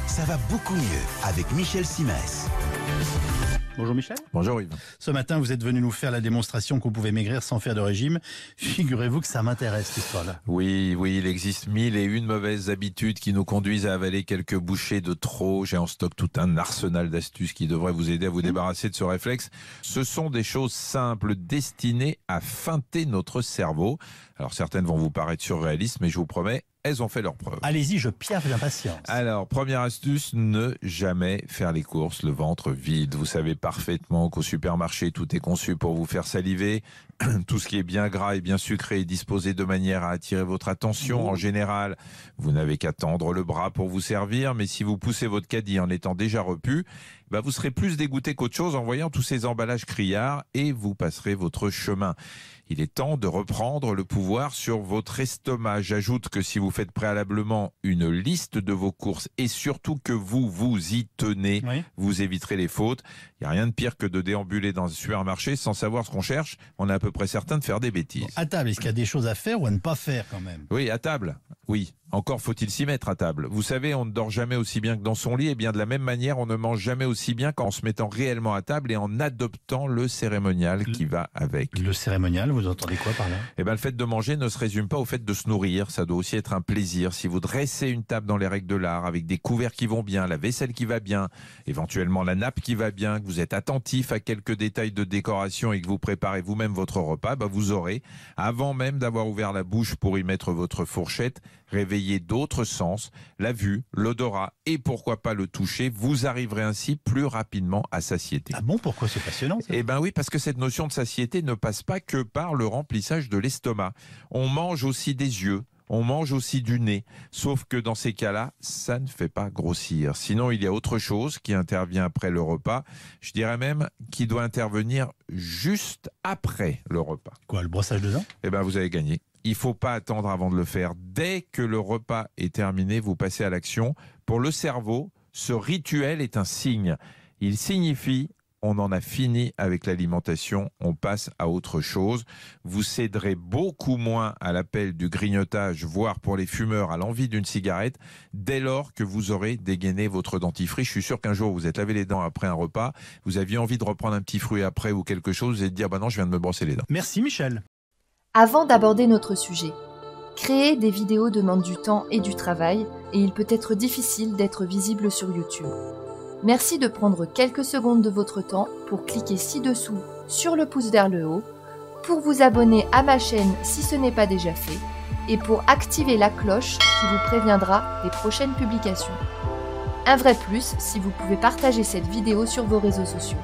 Ça va beaucoup mieux avec Michel Simès. Bonjour Michel. Bonjour Yves. Ce matin, vous êtes venu nous faire la démonstration qu'on pouvait maigrir sans faire de régime. Figurez-vous que ça m'intéresse, cette histoire-là. Oui, il existe 1001 mauvaises habitudes qui nous conduisent à avaler quelques bouchées de trop. J'ai en stock tout un arsenal d'astuces qui devrait vous aider à vous débarrasser de ce réflexe. Ce sont des choses simples destinées à feinter notre cerveau. Alors certaines vont vous paraître surréalistes, mais je vous promets, elles ont fait leurs preuves. Allez-y, je piaffe d'impatience. Alors, première astuce, ne jamais faire les courses le ventre vide. Vous savez parfaitement qu'au supermarché, tout est conçu pour vous faire saliver. Tout ce qui est bien gras et bien sucré est disposé de manière à attirer votre attention. En général, vous n'avez qu'à tendre le bras pour vous servir, mais si vous poussez votre caddie en étant déjà repu, vous serez plus dégoûté qu'autre chose en voyant tous ces emballages criards et vous passerez votre chemin. Il est temps de reprendre le pouvoir sur votre estomac. J'ajoute que si vous faites préalablement une liste de vos courses et surtout que vous vous y tenez, vous éviterez les fautes. Il n'y a rien de pire que de déambuler dans un supermarché sans savoir ce qu'on cherche. On est à peu près certain de faire des bêtises. À table, est-ce qu'il y a des choses à faire ou à ne pas faire quand même? Oui, à table, oui. Encore faut-il s'y mettre à table. Vous savez, on ne dort jamais aussi bien que dans son lit. Et bien de la même manière, on ne mange jamais aussi bien qu'en se mettant réellement à table et en adoptant le cérémonial qui va avec. Le cérémonial, vous entendez quoi par là? Le fait de manger ne se résume pas au fait de se nourrir. Ça doit aussi être un plaisir. Si vous dressez une table dans les règles de l'art, avec des couverts qui vont bien, la vaisselle qui va bien, éventuellement la nappe qui va bien, que vous êtes attentif à quelques détails de décoration et que vous préparez vous-même votre repas, vous aurez, avant même d'avoir ouvert la bouche pour y mettre votre fourchette, réveiller d'autres sens, la vue, l'odorat et pourquoi pas le toucher. Vous arriverez ainsi plus rapidement à satiété. Ah bon, pourquoi c'est passionnant ça? Oui, parce que cette notion de satiété ne passe pas que par le remplissage de l'estomac. On mange aussi des yeux. On mange aussi du nez, sauf que dans ces cas-là, ça ne fait pas grossir. Sinon, il y a autre chose qui intervient après le repas, je dirais même qui doit intervenir juste après le repas. Quoi, le brossage de dents? Vous avez gagné. Il ne faut pas attendre avant de le faire. Dès que le repas est terminé, vous passez à l'action. Pour le cerveau, ce rituel est un signe. Il signifie on en a fini avec l'alimentation, on passe à autre chose. Vous céderez beaucoup moins à l'appel du grignotage, voire pour les fumeurs à l'envie d'une cigarette, dès lors que vous aurez dégainé votre dentifrice. Je suis sûr qu'un jour vous êtes lavé les dents après un repas, vous aviez envie de reprendre un petit fruit après ou quelque chose, vous allez dire non, je viens de me brosser les dents. Merci Michel. Avant d'aborder notre sujet, créer des vidéos demande du temps et du travail et il peut être difficile d'être visible sur YouTube. Merci de prendre quelques secondes de votre temps pour cliquer ci-dessous sur le pouce vers le haut, pour vous abonner à ma chaîne si ce n'est pas déjà fait, et pour activer la cloche qui vous préviendra des prochaines publications. Un vrai plus si vous pouvez partager cette vidéo sur vos réseaux sociaux.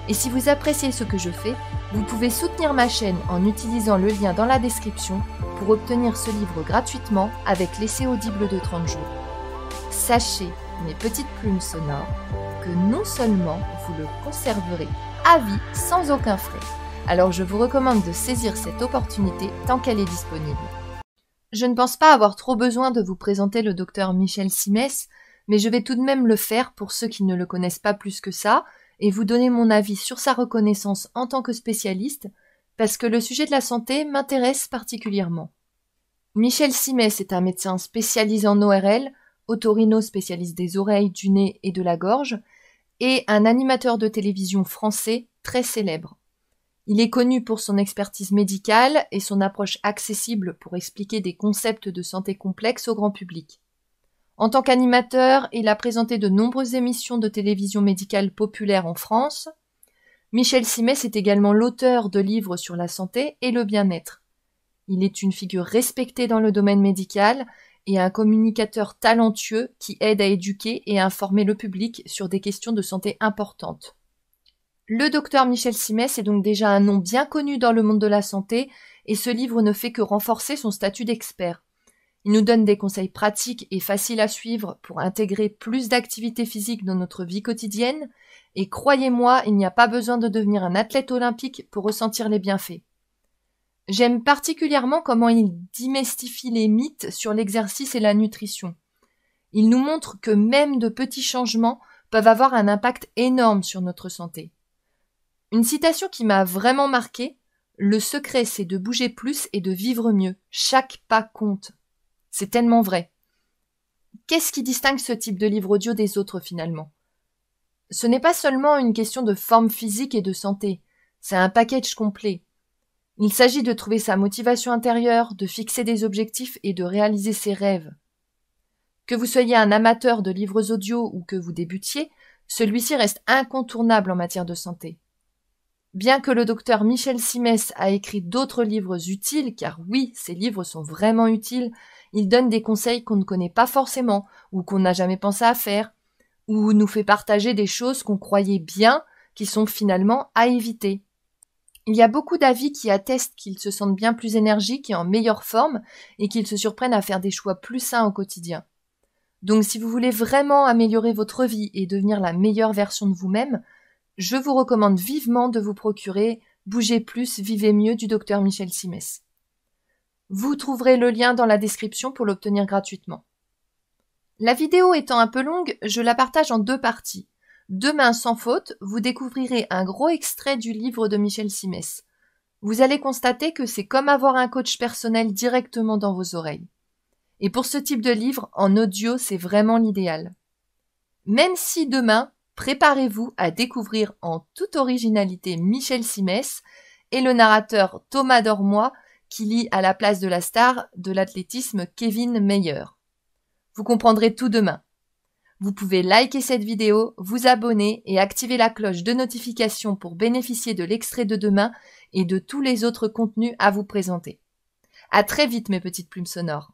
Et si vous appréciez ce que je fais, vous pouvez soutenir ma chaîne en utilisant le lien dans la description pour obtenir ce livre gratuitement avec l'essai audible de 30 jours. Sachez, mes petites plumes sonores, que non seulement vous le conserverez à vie sans aucun frais, alors je vous recommande de saisir cette opportunité tant qu'elle est disponible. Je ne pense pas avoir trop besoin de vous présenter le docteur Michel Simès, mais je vais tout de même le faire pour ceux qui ne le connaissent pas plus que ça, et vous donner mon avis sur sa reconnaissance en tant que spécialiste, parce que le sujet de la santé m'intéresse particulièrement. Michel Simès est un médecin spécialisé en ORL, otorino spécialiste des oreilles, du nez et de la gorge, et un animateur de télévision français très célèbre. Il est connu pour son expertise médicale et son approche accessible pour expliquer des concepts de santé complexes au grand public. En tant qu'animateur, il a présenté de nombreuses émissions de télévision médicale populaire en France. Michel Simès est également l'auteur de livres sur la santé et le bien-être. Il est une figure respectée dans le domaine médical et un communicateur talentueux qui aide à éduquer et à informer le public sur des questions de santé importantes. Le docteur Michel Simès est donc déjà un nom bien connu dans le monde de la santé et ce livre ne fait que renforcer son statut d'expert. Il nous donne des conseils pratiques et faciles à suivre pour intégrer plus d'activité physique dans notre vie quotidienne et croyez-moi, il n'y a pas besoin de devenir un athlète olympique pour ressentir les bienfaits. J'aime particulièrement comment il démystifie les mythes sur l'exercice et la nutrition. Il nous montre que même de petits changements peuvent avoir un impact énorme sur notre santé. Une citation qui m'a vraiment marquée: « Le secret, c'est de bouger plus et de vivre mieux. Chaque pas compte. » C'est tellement vrai. Qu'est-ce qui distingue ce type de livre audio des autres finalement? Ce n'est pas seulement une question de forme physique et de santé, c'est un package complet. Il s'agit de trouver sa motivation intérieure, de fixer des objectifs et de réaliser ses rêves. Que vous soyez un amateur de livres audio ou que vous débutiez, celui-ci reste incontournable en matière de santé. Bien que le docteur Michel Simès a écrit d'autres livres utiles, car oui, ces livres sont vraiment utiles, il donne des conseils qu'on ne connaît pas forcément ou qu'on n'a jamais pensé à faire, ou nous fait partager des choses qu'on croyait bien, qui sont finalement à éviter. Il y a beaucoup d'avis qui attestent qu'ils se sentent bien plus énergiques et en meilleure forme et qu'ils se surprennent à faire des choix plus sains au quotidien. Donc si vous voulez vraiment améliorer votre vie et devenir la meilleure version de vous-même, je vous recommande vivement de vous procurer « Bougez plus, vivez mieux » du docteur Michel Simès. Vous trouverez le lien dans la description pour l'obtenir gratuitement. La vidéo étant un peu longue, je la partage en 2 parties. Demain, sans faute, vous découvrirez un gros extrait du livre de Michel Simès. Vous allez constater que c'est comme avoir un coach personnel directement dans vos oreilles. Et pour ce type de livre, en audio, c'est vraiment l'idéal. Même si demain, préparez-vous à découvrir en toute originalité Michel Simès et le narrateur Thomas Dormois qui lit à la place de la star de l'athlétisme Kevin Mayer. Vous comprendrez tout demain. Vous pouvez liker cette vidéo, vous abonner et activer la cloche de notification pour bénéficier de l'extrait de demain et de tous les autres contenus à vous présenter. À très vite mes petites plumes sonores.